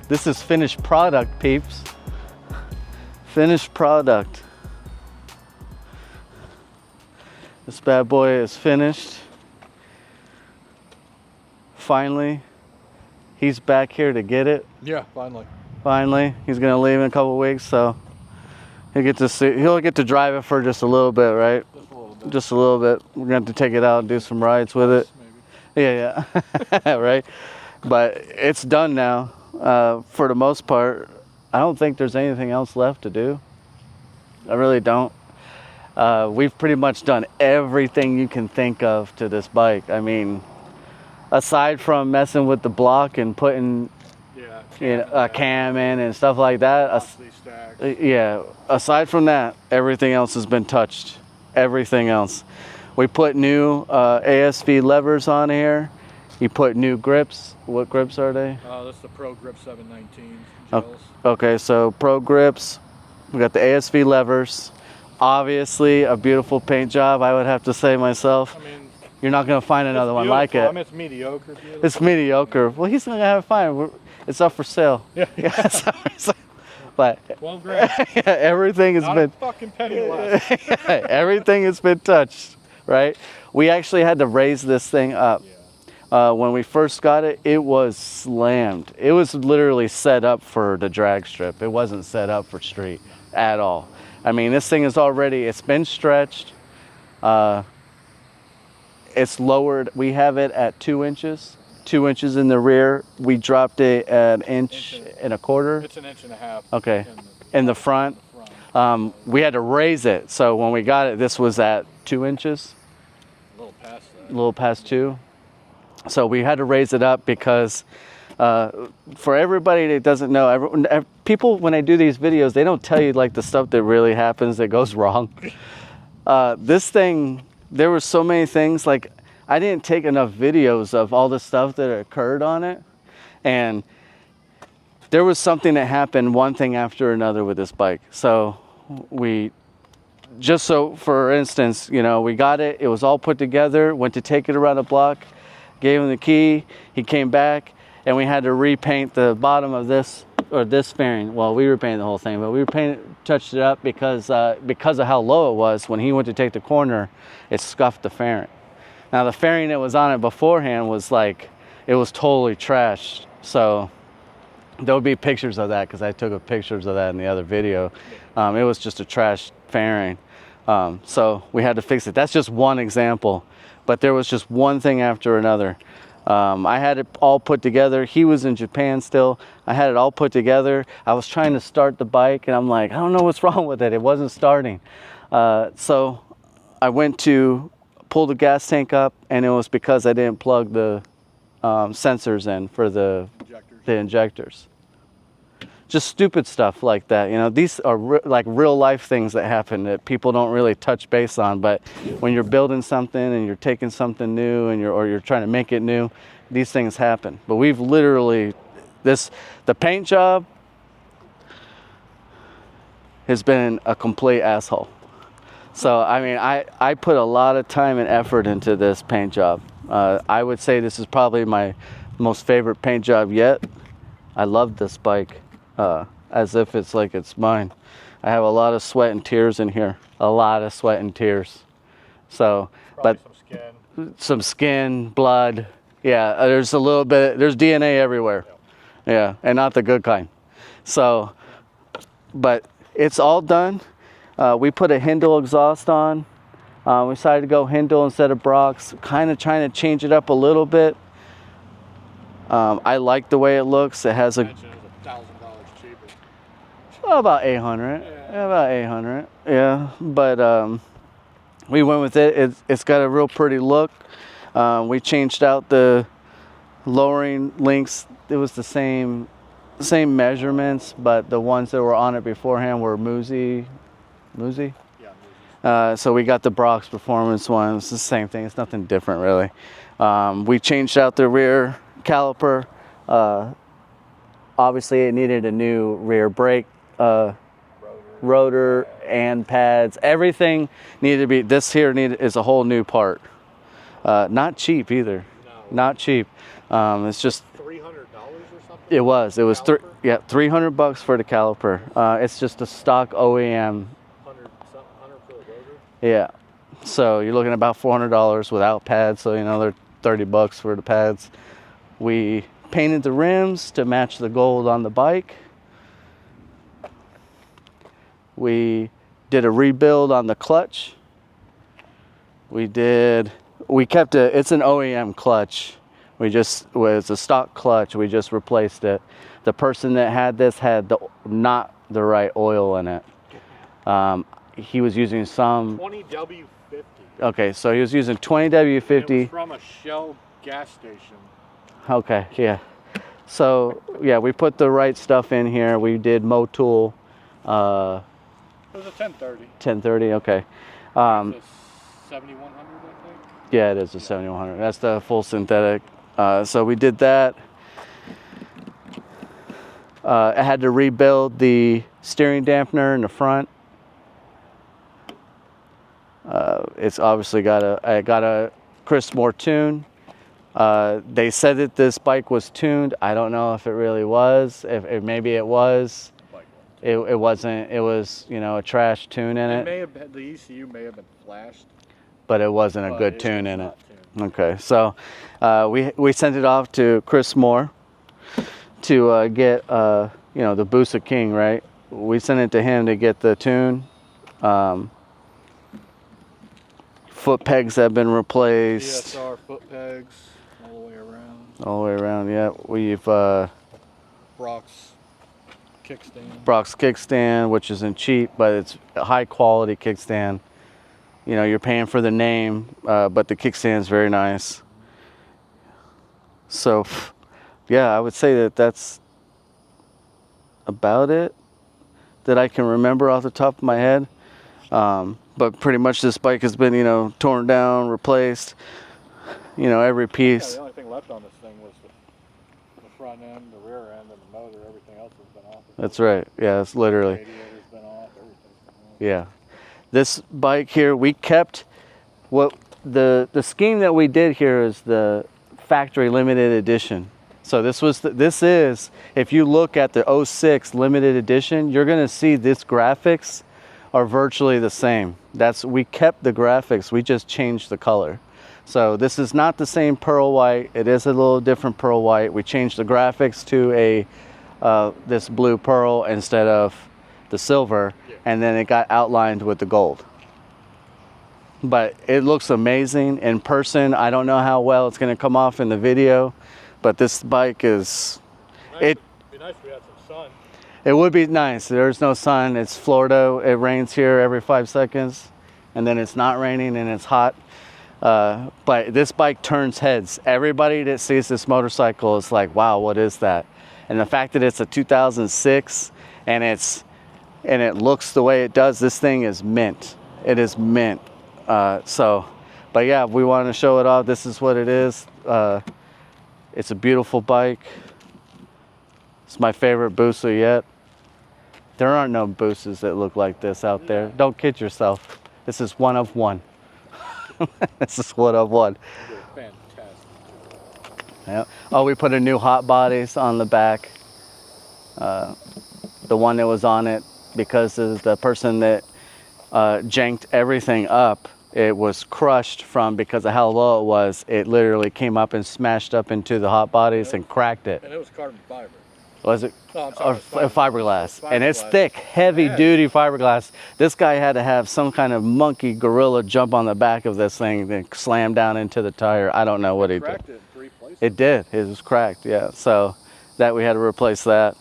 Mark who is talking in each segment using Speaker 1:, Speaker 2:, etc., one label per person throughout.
Speaker 1: This is finished product, peeps. Finished product. This bad boy is finished. Finally, he's back here to get it.
Speaker 2: Yeah, finally.
Speaker 1: Finally, he's gonna leave in a couple weeks, so he'll get to drive it for just a little bit, right?
Speaker 2: Just a little bit.
Speaker 1: Just a little bit. We're gonna have to take it out and do some rides with it.
Speaker 2: Maybe.
Speaker 1: Yeah, right. But it's done now. For the most part, I don't think there's anything else left to do. I really don't. We've pretty much done everything you can think of to this bike. I mean, aside from messing with the block and putting a cam in and stuff like that. Yeah, aside from that, everything else has been touched. Everything else. We put new ASV levers on here. You put new grips. What grips are they?
Speaker 2: That's the Pro Grip 719 gels.
Speaker 1: Okay, so Pro grips. We got the ASV levers. Obviously, a beautiful paint job, I would have to say myself.
Speaker 2: I mean,
Speaker 1: you're not going to find another one like it.
Speaker 2: I mean, it's mediocre. Beautiful.
Speaker 1: It's mediocre. Well, he's not going to have fun. It's up for sale.
Speaker 2: Yeah.
Speaker 1: It's up for sale. But
Speaker 2: 12 grand.
Speaker 1: Yeah, everything has
Speaker 2: not
Speaker 1: been.
Speaker 2: A fucking penny less.
Speaker 1: Everything has been touched, right? We actually had to raise this thing up.
Speaker 2: Yeah.
Speaker 1: When we first got it, it was slammed. It was literally set up for the drag strip. It wasn't set up for street at all. I mean, this thing is already, it's been stretched. It's lowered. We have it at 2 inches. 2 inches in the rear. We dropped it an inch and a quarter.
Speaker 2: It's an inch and a half.
Speaker 1: Okay. In the front. We had to raise it. So when we got it, this was at 2 inches.
Speaker 2: A little past that.
Speaker 1: A little past 2. So we had to raise it up because for everybody that doesn't know, people when they do these videos, they don't tell you like the stuff that really happens that goes wrong. This thing, there were so many things, like I didn't take enough videos of all the stuff that occurred on it. And there was something that happened, one thing after another with this bike. So for instance, you know, we got it, it was all put together, went to take it around the block, gave him the key, he came back, and we had to repaint the bottom of this, or this fairing. Well, we repainted the whole thing, but we touched it up because of how low it was. When he went to take the corner, it scuffed the fairing. Now the fairing that was on it beforehand was like, it was totally trashed. So there'll be pictures of that because I took pictures of that in the other video. It was just a trash fairing. So we had to fix it. That's just one example, but there was just one thing after another. I had it all put together. He was in Japan still. I had it all put together. I was trying to start the bike and I'm like, I don't know what's wrong with it. It wasn't starting. So I went to pull the gas tank up, and it was because I didn't plug the sensors in for the injectors. Just stupid stuff like that. You know, these are like real life things that happen that people don't really touch base on. But when you're building something and you're taking something new and you're trying to make it new, these things happen. But we've literally, the paint job has been a complete asshole. So, I mean, I put a lot of time and effort into this paint job. I would say this is probably my most favorite paint job yet. I love this bike as if it's like it's mine. I have a lot of sweat and tears in here. A lot of sweat and tears. So,
Speaker 2: probably
Speaker 1: but some skin, blood. Yeah, there's a little bit, there's DNA everywhere. Yeah, and not the good kind. So, but it's all done. We put a Hindle exhaust on. We decided to go Hindle instead of Brock's, kind of trying to change it up a little bit. I like the way it looks. It has a
Speaker 2: $1,000 cheaper.
Speaker 1: about 800. Yeah, about 800. Yeah, but we went with it. It's got a real pretty look. We changed out the lowering links. It was the same measurements, but the ones that were on it beforehand were Musi. Yeah, so we got the Brock's Performance one. It's the same thing. It's nothing different really. We changed out the rear caliper. Obviously it needed a new rear brake rotor and pads. Everything needed to be, this here is a whole new part. Not cheap either.
Speaker 2: No.
Speaker 1: Not cheap. It's just
Speaker 2: $300 or something.
Speaker 1: It was
Speaker 2: Caliper?
Speaker 1: yeah, $300 for the caliper. It's just a stock OEM.
Speaker 2: 100 for the rotor.
Speaker 1: Yeah. So you're looking at about $400 without pads. So, you know, they're $30 for the pads. We painted the rims to match the gold on the bike. We did a rebuild on the clutch. We kept it's an OEM clutch. It's a stock clutch. We just replaced it. The person that had this had not the right oil in it. He was using some
Speaker 2: 20W50.
Speaker 1: Okay, so he was using 20W50.
Speaker 2: It was from a Shell gas station.
Speaker 1: Okay, yeah. So yeah, we put the right stuff in here. We did Motul.
Speaker 2: It was a 1030.
Speaker 1: 1030. Okay.
Speaker 2: It's a 7100, I think.
Speaker 1: Yeah, it is a 7100. That's the full synthetic. So we did that. I had to rebuild the steering dampener in the front. It's obviously got a Chris Moore tune. They said that this bike was tuned. I don't know if it really was. If maybe it was. It wasn't. It was, you know, a trash tune in it.
Speaker 2: It may have been, the ECU may have been flashed,
Speaker 1: but it wasn't a good tune in it. Okay, so we sent it off to Chris Moore to get you know, the Busa King, right? We sent it to him to get the tune. Foot pegs have been replaced.
Speaker 2: DSR foot pegs all the way around.
Speaker 1: All the way around, yeah. We've
Speaker 2: Brock's
Speaker 1: kickstand, which isn't cheap, but it's a high quality kickstand. You know, you're paying for the name, but the kickstand's very nice. So, yeah, I would say that that's about it that I can remember off the top of my head. But pretty much this bike has been, you know, torn down, replaced, you know, every piece.
Speaker 2: Yeah, the only thing left on this thing was the front end, the rear end, and the motor. Everything else has been off.
Speaker 1: That's right. Yeah, it's literally.
Speaker 2: The radiator's been off. Everything's been off.
Speaker 1: Yeah. This bike here, we kept what the scheme that we did here is the factory limited edition. So this is, if you look at the 06 limited edition, you're going to see this graphics are virtually the same. We kept the graphics, we just changed the color. So this is not the same pearl white. It is a little different pearl white. We changed the graphics to this blue pearl instead of the silver, and then it got outlined with the gold. But it looks amazing in person. I don't know how well it's going to come off in the video, but this bike is
Speaker 2: It'd be nice if we had some sun.
Speaker 1: It would be nice. There's no sun. It's Florida. It rains here every 5 seconds, and then it's not raining and it's hot. But this bike turns heads. Everybody that sees this motorcycle is like, wow, what is that? And the fact that it's a 2006 and it looks the way it does, this thing is mint. It is mint. But yeah, we wanted to show it off. This is what it is. It's a beautiful bike. It's my favorite Busa yet. There aren't no Busas that look like this out there. Don't kid yourself. This is one of one. This is one of one.
Speaker 2: Fantastic.
Speaker 1: Yeah. Oh, we put a new hot bodies on the back. The one that was on it, because of the person that janked everything up, it was crushed because of how low it was. It literally came up and smashed up into the hot bodies and cracked it.
Speaker 2: And it was carbon fiber.
Speaker 1: Was it?
Speaker 2: Oh, I'm sorry,
Speaker 1: fiberglass. And it's
Speaker 2: Fiberglass.
Speaker 1: thick, heavy-duty fiberglass. This guy had to have some kind of monkey gorilla jump on the back of this thing and slam down into the tire. I don't know what he did.
Speaker 2: Cracked it in 3 places.
Speaker 1: It did. It was cracked, yeah. So that we had to replace that.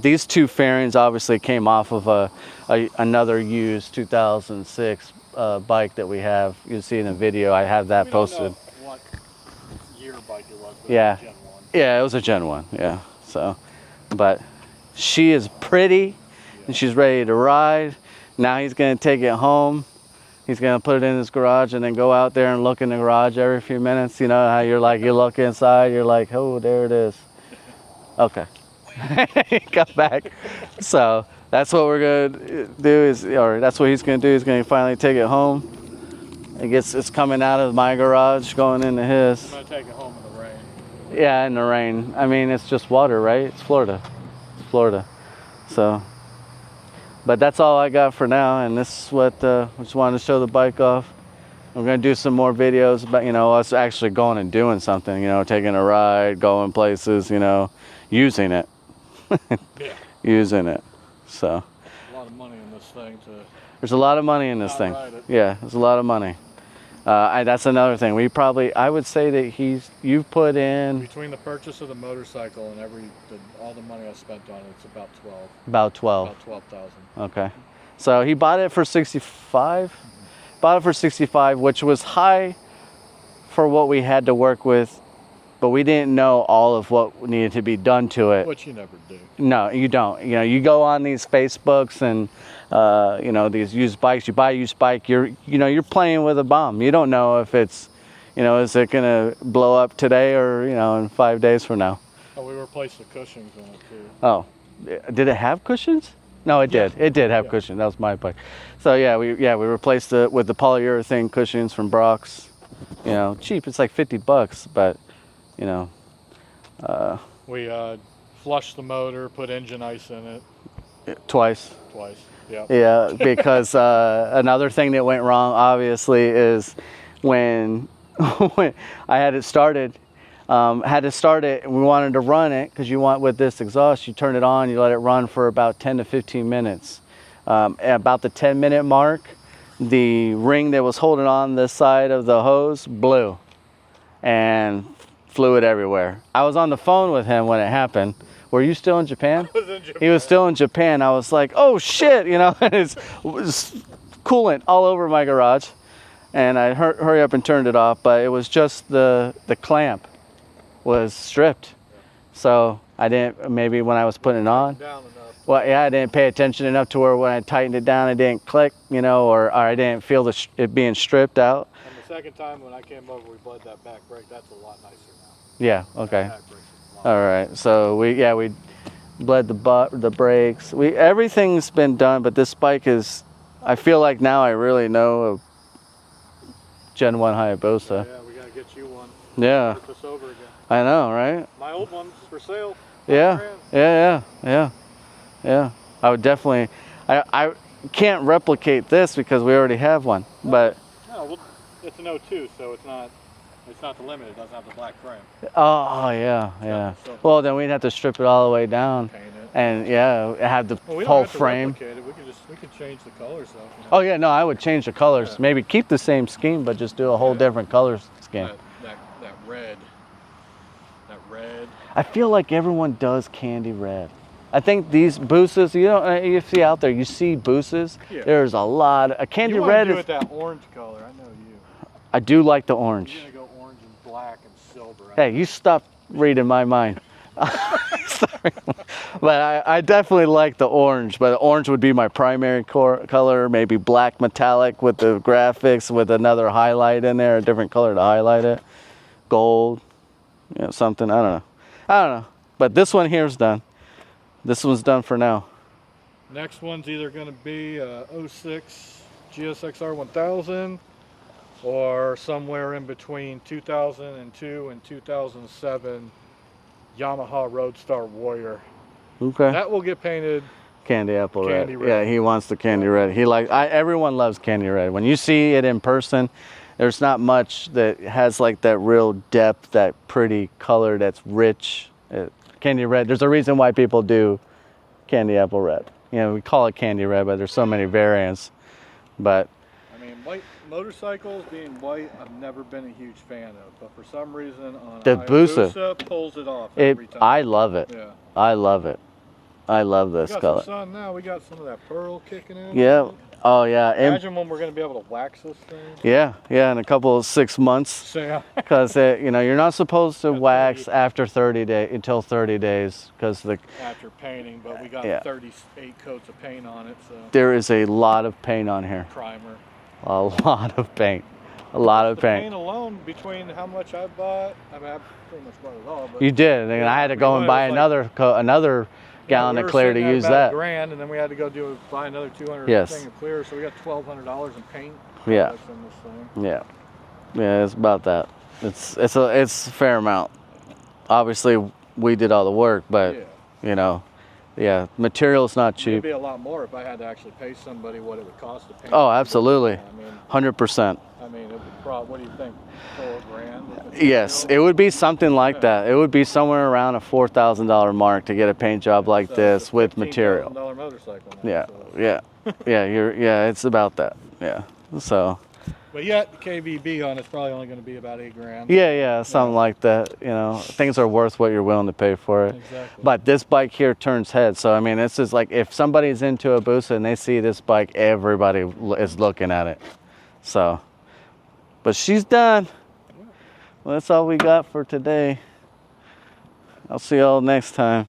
Speaker 1: These two fairings obviously came off of another used 2006 bike that we have. You'll see in the video. I have that posted.
Speaker 2: Don't know what year bike it was, but
Speaker 1: Yeah.
Speaker 2: it was Gen 1.
Speaker 1: Yeah, it was a Gen 1, yeah. So, but she is pretty and she's ready to ride. Now he's gonna take it home. He's gonna put it in his garage and then go out there and look in the garage every few minutes. You know how you're like, you look inside, you're like, oh, there it is. Okay. Come back. So that's what we're gonna do or that's what he's gonna do. He's gonna finally take it home. It's coming out of my garage, going into his.
Speaker 2: I'm gonna take it home in the rain.
Speaker 1: Yeah, in the rain. I mean, it's just water, right? It's Florida. It's Florida. So, but that's all I got for now. And this is what I just wanted to show the bike off. We're gonna do some more videos about, you know, us actually going and doing something, you know, taking a ride, going places, you know, using it.
Speaker 2: Yeah.
Speaker 1: Using it. So.
Speaker 2: A lot of money in this thing to.
Speaker 1: There's a lot of money in this thing.
Speaker 2: Ride it.
Speaker 1: Yeah, there's a lot of money. That's another thing. I would say that you've put in
Speaker 2: between the purchase of the motorcycle and all the money I spent on it, it's about 12.
Speaker 1: About 12.
Speaker 2: About 12,000.
Speaker 1: Okay. So he bought it for 65. Bought it for 65, which was high for what we had to work with, but we didn't know all of what needed to be done to it.
Speaker 2: Which you never do.
Speaker 1: No, you don't. You know, you go on these Facebooks and you know, these used bikes. You buy a used bike. You're playing with a bomb. You don't know if it's, you know, is it gonna blow up today or, you know, in 5 days from now.
Speaker 2: Oh, we replaced the cushions on it too.
Speaker 1: Oh, did it have cushions? No, it did. It did have cushions. That was my bike. So yeah, we replaced it with the polyurethane cushions from Brock's. You know, cheap. It's like $50, but you know.
Speaker 2: We flushed the motor, put engine ice in it.
Speaker 1: Twice.
Speaker 2: Yeah.
Speaker 1: Yeah, because another thing that went wrong, obviously, is when I had it started. We wanted to run it because you want, with this exhaust, you turn it on, you let it run for about 10 to 15 minutes. At about the 10-minute mark, the ring that was holding on this side of the hose blew and fluid everywhere. I was on the phone with him when it happened. Were you still in Japan?
Speaker 2: I was in Japan.
Speaker 1: He was still in Japan. I was like, oh shit, you know, it was coolant all over my garage. And I hurry up and turned it off, but it was just the clamp was stripped. So I didn't, maybe when I was putting it on, well, yeah, I didn't pay attention enough to where when I tightened it down, it didn't click, you know, or I didn't feel it being stripped out.
Speaker 2: And the second time when I came over, we bled that back brake. That's a lot nicer now.
Speaker 1: Yeah, okay. All right, so we bled the brakes. Everything's been done, but this bike is, I feel like now I really know a Gen 1 Hayabusa.
Speaker 2: Yeah, we gotta get you one.
Speaker 1: Yeah.
Speaker 2: Put this over again.
Speaker 1: I know, right?
Speaker 2: My old one's for sale.
Speaker 1: Yeah, yeah. I would definitely, I can't replicate this because we already have one, but.
Speaker 2: No, well, it's an 02, so it's not the limit. It doesn't have the black frame.
Speaker 1: Oh, yeah. Well, then we'd have to strip it all the way down.
Speaker 2: Paint it.
Speaker 1: And yeah, have the
Speaker 2: we don't
Speaker 1: whole
Speaker 2: have to
Speaker 1: frame.
Speaker 2: replicate it. We can change the colors though. You know?
Speaker 1: Oh yeah, no, I would change the colors.
Speaker 2: Yeah.
Speaker 1: Maybe keep the same scheme, but just do a whole different color scheme.
Speaker 2: That red.
Speaker 1: I feel like everyone does candy red. I think these Busas, you see out there, you see Busas. Yeah. There's a lot. A candy red
Speaker 2: is. You want to do it that orange color. I know you.
Speaker 1: I do like the orange.
Speaker 2: You're gonna go orange and black and silver.
Speaker 1: Hey, you stop reading my mind. Sorry. But I definitely like the orange, but orange would be my primary color, maybe black metallic with the graphics with another highlight in there, a different color to highlight it. Gold, you know, something, I don't know. But this one here is done. This one's done for now.
Speaker 2: Next one's either going to be 06 GSXR 1000 or somewhere in between 2002 and 2007 Yamaha Roadstar Warrior.
Speaker 1: Okay.
Speaker 2: That will get painted
Speaker 1: candy apple red. Yeah, he wants the candy red. Everyone loves candy red. When you see it in person, there's not much that has like that real depth, that pretty color that's rich. Candy red. There's a reason why people do candy apple red. You know, we call it candy red, but there's so many variants. But
Speaker 2: I mean, white motorcycles being white, I've never been a huge fan of. But for some reason, on
Speaker 1: the
Speaker 2: Hayabusa pulls it off every time.
Speaker 1: I love it. Yeah. I love it. I love this color.
Speaker 2: We got some sun now. We got some of that pearl kicking in.
Speaker 1: Yeah. Oh yeah.
Speaker 2: Imagine when we're going to be able to wax this thing.
Speaker 1: Yeah, in a couple of 6 months. Because you know, you're not supposed to wax after 30 days until 30 days because
Speaker 2: after painting, but we got 38 coats of paint on it. So
Speaker 1: there is a lot of paint on here.
Speaker 2: Primer.
Speaker 1: A lot of paint. A lot of paint.
Speaker 2: Paint alone, between how much I bought, I mean, I pretty much bought it all. But
Speaker 1: you did, and I had to go and buy another gallon of clear to use that.
Speaker 2: $1,000, and then we had to go buy another 200 thing of clear, so we got $1,200 in paint.
Speaker 1: Yeah.
Speaker 2: In this thing.
Speaker 1: Yeah, it's about that. It's a fair amount. obviously we did all the work, but
Speaker 2: Yeah.
Speaker 1: you know, yeah, material's not
Speaker 2: It'd
Speaker 1: cheap.
Speaker 2: be a lot more if I had to actually pay somebody what it would cost to paint.
Speaker 1: Oh, absolutely.
Speaker 2: I mean,
Speaker 1: 100%.
Speaker 2: it would probably, what do you think, $4,000? with
Speaker 1: Yes,
Speaker 2: material?
Speaker 1: it would be something like that. It would be somewhere around a $4,000 mark to get a paint job like
Speaker 2: So
Speaker 1: this
Speaker 2: it's a
Speaker 1: with material.
Speaker 2: $15,000 motorcycle now,
Speaker 1: Yeah,
Speaker 2: so.
Speaker 1: yeah, yeah. It's about that. Yeah. So.
Speaker 2: But yet, the KVB on it's probably only going to be about $8,000.
Speaker 1: Yeah, something like that. You know, things are worth what you're willing to pay for it.
Speaker 2: Exactly.
Speaker 1: But this bike here turns heads. So I mean, this is like if somebody's into a Hayabusa and they see this bike, everybody is looking at it. So, but she's done. Well, that's all we got for today. I'll see y'all next time.